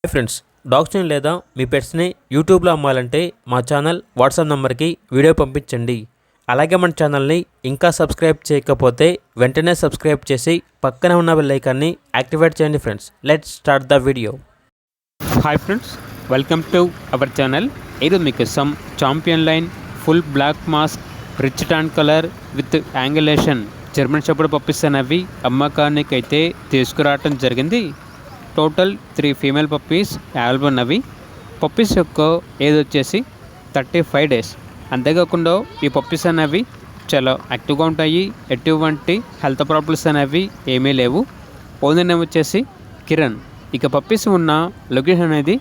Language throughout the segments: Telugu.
హాయ్ ఫ్రెండ్స్, డాగ్స్ని లేదా మీ పెట్స్ని యూట్యూబ్లో అమ్మాలంటే మా ఛానల్ వాట్సాప్ నెంబర్కి వీడియో పంపించండి. అలాగే మన ఛానల్ని ఇంకా సబ్స్క్రైబ్ చేయకపోతే వెంటనే సబ్స్క్రైబ్ చేసి పక్కనే ఉన్న బెల్ ఐకాన్ని యాక్టివేట్ చేయండి. Friends, let's start the video. Hi friends, welcome to our channel. ఇది మీకోసం champion line full black mask rich tan colour with angulation German shepherd puppies అనేవి అమ్మకానికి అయితే తీసుకురావటం జరిగింది. టోటల్ 3 ఫీమేల్ పప్పీస్ అవైలబుల్ ఉన్నవి. పప్పీస్ యొక్క ఏజ్ వచ్చేసి 35 డేస్. అంతేకాకుండా ఈ పప్పీస్ అనేవి చాలా యాక్టివ్గా ఉంటాయి. ఎటువంటి హెల్త్ ప్రాబ్లమ్స్ అనేవి ఏమీ లేవు. ఓనర్ నేమ్ వచ్చేసి కిరణ్. ఇక పప్పీస్ ఉన్న లొకేషన్ అనేది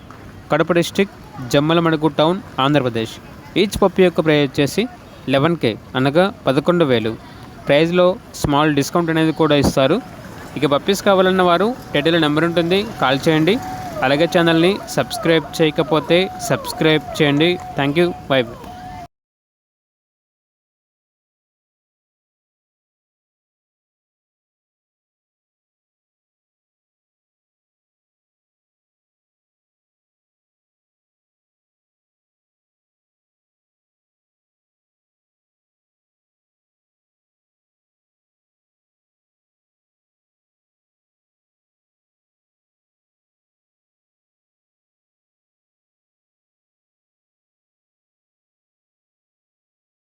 Kadapa district Jammalamadugu town, Andhra Pradesh. Each puppy యొక్క ప్రైస్ వచ్చేసి 11K అనగా 11,000. ప్రైస్లో స్మాల్ డిస్కౌంట్ అనేది కూడా ఇస్తారు. ఇక పప్పీస్ కావాలన్న వారు టైటిల్ నెంబర్ ఉంటుంది, కాల్ చేయండి. అలాగే ఛానల్ని సబ్స్క్రైబ్ చేయకపోతే సబ్స్క్రైబ్ చేయండి. Thank you, by by.